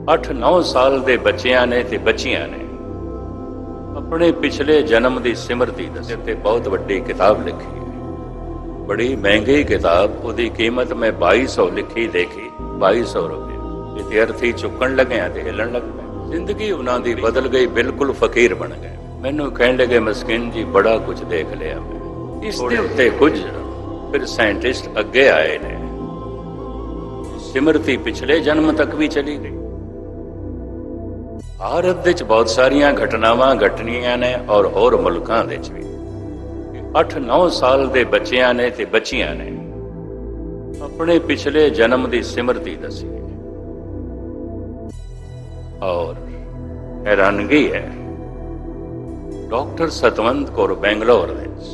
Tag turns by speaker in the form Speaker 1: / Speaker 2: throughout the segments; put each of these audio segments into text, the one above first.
Speaker 1: 8-9 ਸਾਲ ਦੇ ਬੱਚਿਆਂ ਨੇ ਤੇ ਬੱਚੀਆਂ ਨੇ ਆਪਣੇ ਪਿਛਲੇ ਜਨਮ ਦੀ ਸਿਮਰਤੀ ਦੱਸੇ ਤੇ ਬਹੁਤ ਵੱਡੀ ਕਿਤਾਬ ਲਿਖੀ ਹੈ। ਬੜੀ ਮਹਿੰਗੀ ਕਿਤਾਬ, ਉਹਦੀ ਕੀਮਤ ਮੈਂ 2200 ਲਿਖੀ ਦੇਖੀ, 2200 ਰੁਪਏ। ਵਿਦਿਆਰਥੀ ਚੁੱਕਣ ਲੱਗਿਆ ਤੇ ਹਿੱਲਣ ਲੱਗ ਪਏ। ਜ਼ਿੰਦਗੀ ਉਹਨਾਂ ਦੀ ਬਦਲ ਗਈ, ਬਿਲਕੁਲ ਫਕੀਰ ਬਣ ਗਏ। ਮੈਨੂੰ ਕਹਿਣ ਲੱਗੇ ਮਸਕੀਨ ਜੀ ਬੜਾ ਕੁਝ ਦੇਖ ਲਿਆ ਮੈਂ। ਇਸ ਦੇ ਉੱਤੇ ਕੁਝ ਫਿਰ ਸਾਇੰਟਿਸਟ ਅੱਗੇ ਆਏ ਨੇ। ਸਿਮਰਤੀ ਪਿਛਲੇ ਜਨਮ ਤੱਕ ਵੀ ਚਲੀ ਗਈ। ਭਾਰਤ ਵਿੱਚ ਬਹੁਤ ਸਾਰੀਆਂ ਘਟਨਾਵਾਂ ਘਟਣੀਆਂ ਨੇ ਔਰ ਹੋਰ ਮੁਲਕਾਂ ਵਿੱਚ ਵੀ। 8-9 ਸਾਲ ਦੇ ਬੱਚਿਆਂ ਨੇ ਤੇ ਬੱਚੀਆਂ ਨੇ ਆਪਣੇ ਪਿਛਲੇ ਜਨਮ ਦੀ ਸਿਮਰਤੀ ਦੱਸੀ ਹੈ। ਔਰ ਹੈਰਾਨਗੀ ਹੈ, ਡਾਕਟਰ ਸਤਵੰਤ ਕੌਰ ਬੈਂਗਲੌਰ ਵਿੱਚ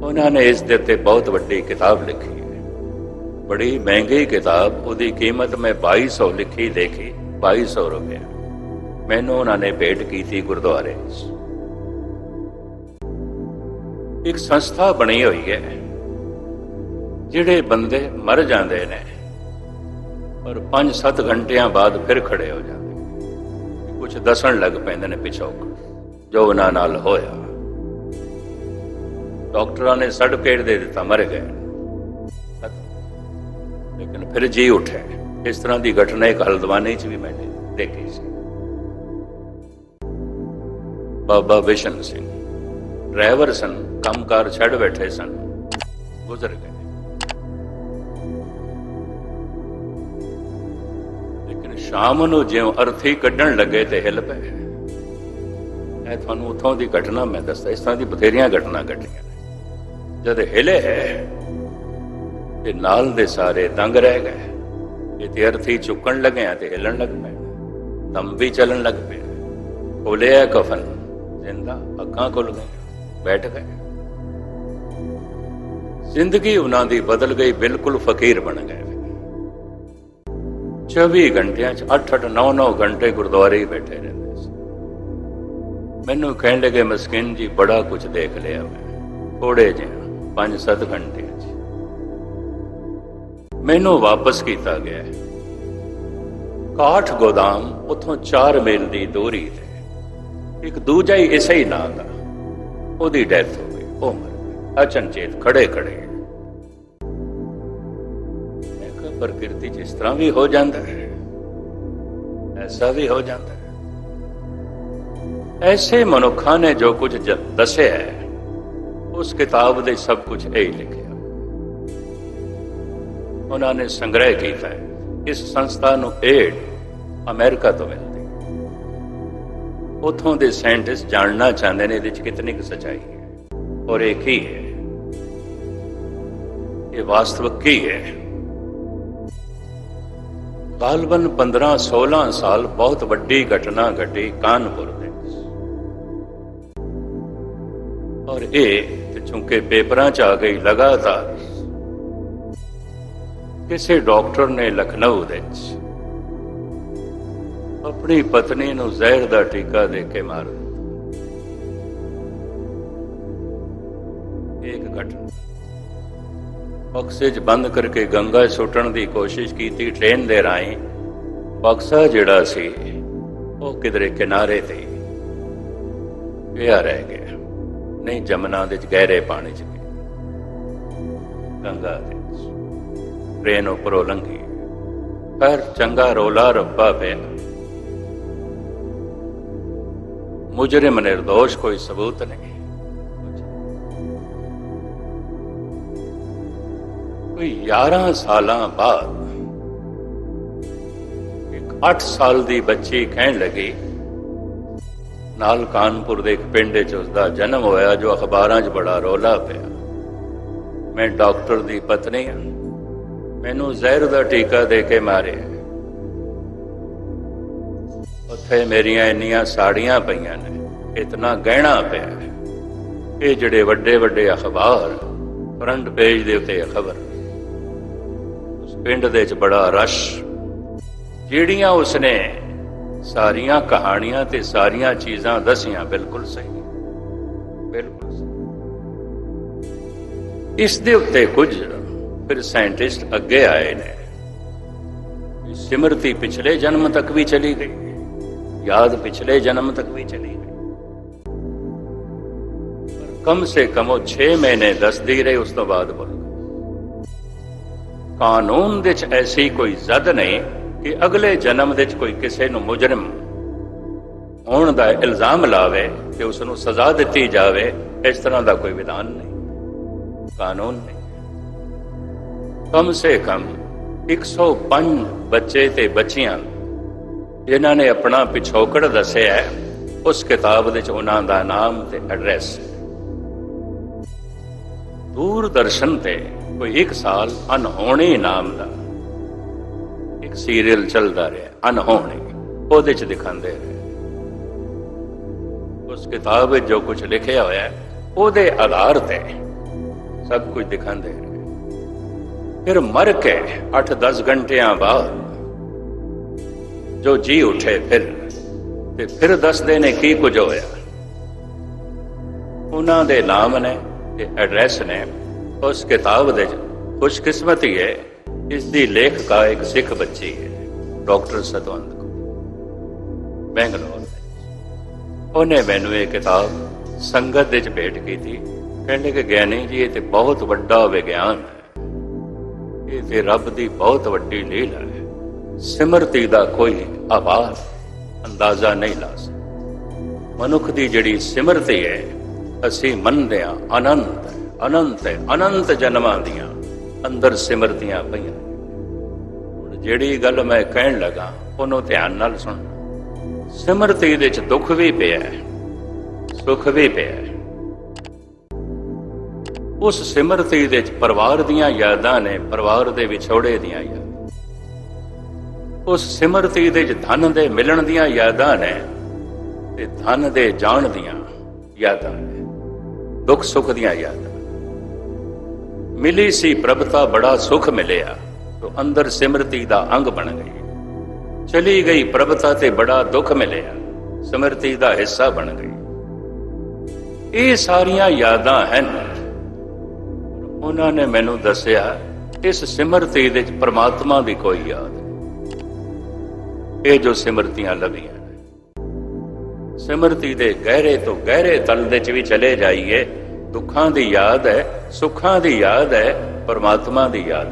Speaker 1: ਉਹਨਾਂ ਨੇ ਇਸ ਦੇ ਉੱਤੇ ਬਹੁਤ ਵੱਡੀ ਕਿਤਾਬ ਲਿਖੀ ਹੈ। ਬੜੀ ਮਹਿੰਗੀ ਕਿਤਾਬ, ਉਹਦੀ ਕੀਮਤ ਮੈਂ 2200 ਲਿਖੀ ਦੇਖੀ, 2200 ਰੁਪਏ। ਮੈਨੂੰ ਉਹਨਾਂ ਨੇ ਭੇਟ ਕੀਤੀ ਗੁਰਦੁਆਰੇ 'ਚ। ਇੱਕ ਸੰਸਥਾ ਬਣੀ ਹੋਈ ਹੈ, ਜਿਹੜੇ ਬੰਦੇ ਮਰ ਜਾਂਦੇ ਨੇ ਪਰ 5-7 ਘੰਟਿਆਂ ਬਾਅਦ ਫਿਰ ਖੜੇ ਹੋ ਜਾਂਦੇ, ਕੁਝ ਦੱਸਣ ਲੱਗ ਪੈਂਦੇ ਨੇ ਪਿਛੋਕੜ ਜੋ ਉਹਨਾਂ ਨਾਲ ਹੋਇਆ। ਡਾਕਟਰਾਂ ਨੇ ਸਰਟੀਫਿਕੇਟ ਦੇ ਦਿੱਤਾ, ਮਰ ਗਏ, ਲੇਕਿਨ ਫਿਰ ਜੀ ਉੱਠੇ। ਇਸ ਤਰ੍ਹਾਂ ਦੀ ਘਟਨਾ ਇੱਕ ਹਲਦਵਾਨੀ 'ਚ ਵੀ ਮੈਂ ਦੇਖੀ ਸੀ। ਬਾਬਾ ਬਿਸ਼ਨ ਸਿੰਘ ਡਰਾਈਵਰ ਸਨ, ਕੰਮਕਾਰ ਛੱਡ ਬੈਠੇ ਸਨ, ਗੁਜ਼ਰ ਗਏ। ਲੇਕਿਨ ਸ਼ਾਮ ਨੂੰ ਜਿਉਂ ਅਰਥੀ ਕੱਢਣ ਲੱਗੇ ਤੇ ਹਿੱਲ ਪਏ। ਇਹ ਤੁਹਾਨੂੰ ਉੱਥੋਂ ਦੀ ਘਟਨਾ ਮੈਂ ਦੱਸਦਾ। ਇਸ ਤਰ੍ਹਾਂ ਦੀ ਬਥੇਰੀਆਂ ਘਟਨਾ ਘਟੀਆਂ ਨੇ। ਜਦ ਹਿਲੇ ਤੇ ਨਾਲ ਦੇ ਸਾਰੇ ਦੰਗ ਰਹਿ ਗਏ। ਇਹ ਅਰਥੀ ਚੁੱਕਣ ਲੱਗਿਆ ਤੇ ਹਿੱਲਣ ਲੱਗ ਪਏ, ਦਮ ਵੀ ਚੱਲਣ ਲੱਗ ਪਿਆ। ਖੋਲਿਆ ਕਫਨ, ਜ਼ਿੰਦਾ, ਅੱਖਾਂ ਖੁੱਲ ਗਈਆਂ, ਬੈਠ ਗਏ। ਜ਼ਿੰਦਗੀ ਉਹਨਾਂ ਦੀ ਬਦਲ ਗਈ, ਬਿਲਕੁਲ ਫਕੀਰ ਬਣ ਗਏ। 24 ਘੰਟਿਆਂ 'ਚ 8-8, 9-9 ਘੰਟੇ ਗੁਰਦੁਆਰੇ ਹੀ ਬੈਠੇ ਰਹਿੰਦੇ ਸੀ। ਮੈਨੂੰ ਕਹਿਣ ਲੱਗੇ ਮਸਕੀਨ ਜੀ ਬੜਾ ਕੁਝ ਦੇਖ ਲਿਆ ਮੈਂ, ਥੋੜੇ ਜਿਹਾ 5-7 ਘੰਟਿਆਂ 'ਚ। ਮੈਨੂੰ ਵਾਪਸ ਕੀਤਾ ਗਿਆ ਕਾਠ ਗੋਦਾਮ, ਉੱਥੋਂ 4 ਮੀਲ ਦੀ ਦੂਰੀ ਤੇ ਇੱਕ ਦੂਜਾ ਹੀ ਇਸੇ ਹੀ ਨਾਂ ਦਾ, ਉਹਦੀ ਡੈਥ ਹੋ ਗਈ, ਉਹ ਮਰ ਗਿਆ ਅਚਨਚੇਤ, ਖੜੇ ਖੜੇ। ਮੈਂ ਕਿਹਾ ਪ੍ਰਕਿਰਤੀ 'ਚ ਇਸ ਤਰ੍ਹਾਂ ਵੀ ਹੋ ਜਾਂਦਾ ਹੈ, ਐਸਾ ਵੀ ਹੋ ਜਾਂਦਾ ਹੈ। ਐਸੇ ਮਨੁੱਖਾਂ ਨੇ ਜੋ ਕੁਝ ਦੱਸਿਆ ਹੈ, ਉਸ ਕਿਤਾਬ ਦੇ ਸਭ ਕੁਝ ਇਹ ਲਿਖਿਆ। ਉਹਨਾਂ ਨੇ ਸੰਗ੍ਰਹਿ ਕੀਤਾ ਹੈ। ਇਸ ਸੰਸਥਾ ਨੂੰ ਏਡ ਅਮਰੀਕਾ ਤੋਂ ਮਿਲਦੀ। ਉੱਥੋਂ ਦੇ ਸਾਇੰਟਿਸਟ ਜਾਣਨਾ ਚਾਹੁੰਦੇ ਨੇ ਇਹਦੇ 'ਚ ਕਿਤਨੀ ਕੁ ਸੱਚਾਈ ਹੈ ਔਰ ਇਹ ਕੀ ਹੈ, ਇਹ ਵਾਸਤਵਿਕ ਕੀ ਹੈ। ਗਾਲਬਨ 15-16 ਸਾਲ ਬਹੁਤ ਵੱਡੀ ਘਟਨਾ ਘਟੀ ਕਾਨਪੁਰ ਦੇ ਵਿੱਚ। ਔਰ ਇਹ ਚੂੰਕਿ ਪੇਪਰਾਂ 'ਚ ਆ ਗਈ ਲਗਾਤਾਰ, ਕਿਸੇ ਡਾਕਟਰ ਨੇ ਲਖਨਊ ਦੇ ਵਿੱਚ ਆਪਣੀ ਪਤਨੀ ਨੂੰ ਜ਼ਹਿਰ ਦਾ ਟੀਕਾ ਦੇ ਕੇ ਮਾਰ ਦਿੱਤਾ। ਇੱਕ ਘਟਨਾ, ਬਕਸੇ 'ਚ ਬੰਦ ਕਰਕੇ ਗੰਗਾ ਸੁੱਟਣ ਦੀ ਕੋਸ਼ਿਸ਼ ਕੀਤੀ ਟ੍ਰੇਨ ਦੇ ਰਾਹੀਂ। ਬਕਸਾ ਜਿਹੜਾ ਸੀ ਉਹ ਕਿਧਰੇ ਕਿਨਾਰੇ ਤੇ ਪਿਆ ਰਹਿ ਗਿਆ, ਨਹੀਂ ਜਮਨਾ ਦੇ 'ਚ ਗਹਿਰੇ ਪਾਣੀ 'ਚ ਗੰਗਾ ਦੇ ਵਿੱਚ। ਟ੍ਰੇਨ ਉੱਪਰੋਂ ਲੰਘੀ, ਪਰ ਚੰਗਾ ਰੋਲਾ ਰੱਪਾ ਪਿਆ। ਮੁਜਰਿਮ ਨਿਰਦੋਸ਼, ਕੋਈ ਸਬੂਤ ਨਹੀਂ। ਕੋਈ 11 ਸਾਲਾਂ ਬਾਅਦ ਇੱਕ 8 ਸਾਲ ਦੀ ਬੱਚੀ ਕਹਿਣ ਲੱਗੀ, ਨਾਲ ਕਾਨਪੁਰ ਦੇ ਇੱਕ ਪਿੰਡ 'ਚ ਉਸਦਾ ਜਨਮ ਹੋਇਆ, ਜੋ ਅਖਬਾਰਾਂ 'ਚ ਬੜਾ ਰੌਲਾ ਪਿਆ। ਮੈਂ ਡਾਕਟਰ ਦੀ ਪਤਨੀ ਹਾਂ, ਮੈਨੂੰ ਜ਼ਹਿਰ ਦਾ ਟੀਕਾ ਦੇ ਕੇ ਮਾਰਿਆ। ਉੱਥੇ ਮੇਰੀਆਂ ਇੰਨੀਆਂ ਸਾੜੀਆਂ ਪਈਆਂ ਨੇ, ਇਤਨਾ ਗਹਿਣਾ ਪਿਆ। ਇਹ ਜਿਹੜੇ ਵੱਡੇ ਵੱਡੇ ਅਖਬਾਰ ਫਰੰਟ ਪੇਜ ਦੇ ਉੱਤੇ ਖਬਰ, ਉਸ ਪਿੰਡ ਦੇ 'ਚ ਬੜਾ ਰਸ਼। ਜਿਹੜੀਆਂ ਉਸਨੇ ਸਾਰੀਆਂ ਕਹਾਣੀਆਂ ਤੇ ਸਾਰੀਆਂ ਚੀਜ਼ਾਂ ਦੱਸੀਆਂ, ਬਿਲਕੁਲ ਸਹੀ, ਬਿਲਕੁਲ ਸਹੀ। ਇਸ ਦੇ ਉੱਤੇ ਕੁਝ ਫਿਰ ਸਾਇੰਟਿਸਟ ਅੱਗੇ ਆਏ ਨੇ। सिमरती पिछले जन्म तक भी चली गई, याद पिछले जन्म तक भी चली गई। पर कम से कम वो 6 महीने दसदी रही, उस तो बाद बोल कानून दे च ऐसी कोई जद नहीं कि अगले जन्म दे च कोई किसी नूं मुजरिम होने का इल्जाम लावे कि उसनूं सजा दी जाए। इस तरह का कोई विधान नहीं, कानून नहीं। कम से कम 105 बच्चे ते बच्चियां जिन्हां ने अपना पिछोकड़ दसिया है, उस किताब दे च उन्हां दा नाम ते एड्रैस। दूरदर्शन ते कोई 1 साल अनहोनी नाम का एक सीरियल चलता रहा, अनहोनी, ਉਹਦੇ ਚ दिखाते रहे। उस किताब जो कुछ लिखा होया है ਉਹਦੇ आधार ते सब कुछ दिखाते रहे। फिर मर के 8-10 घंटिया बाद जो जी उठे फिर दसदे ने की कुछ होया। उन्हां दे नाम ने ते एड्रैस ने उस किताब दे। खुशकिस्मती है इसकी लेखका एक सिख बच्ची है, डॉक्टर सतवंत कौर, बैंगलोर। उन्हें मैनू ये किताब संगत दे भेंट की थी। कहने कि ज्ञानी जी ये तो बहुत वड्डा विज्ञान है, ये तो रब की बहुत वड्डी लीला है। सिमरती का कोई आवाज अंदाजा नहीं ला सकता। मनुख की जिहड़ी सिमरती है असी मनदे हां अनंत अनंत अनंत जन्मां दियां अंदर सिमरतियां पईयां। हुण जिहड़ी गल मैं कहण लगा उहनूं ध्यान नाल सुण। सिमरती दे च दुख भी पिया है, सुख भी पिया है। उस सिमरती दे च परिवार दियां यादां ने, परिवार दे विछोड़े दियां यादां। उस सिमरती दे च धन दे मिलण दियां यादां ने ते धन दे जाण दियां यादां ने, दुख सुख दियां यादां। मिली सी प्रभता बड़ा सुख मिलिया तो अंदर सिमरती दा अंग बन गई। चली गई प्रभता ते बड़ा दुख मिलिया, सिमरती दा हिस्सा बन गई। ये सारियां यादां हैं। उन्होंने मैनू दसिया इस सिमरती दे परमात्मा की कोई याद नहीं। ये जो सिमरतियां लभियां ने, सिमरती दे गहरे तो गहरे तल दे च भी चले जाइए, दुखां दी याद है, सुखां दी याद है, परमात्मा दी याद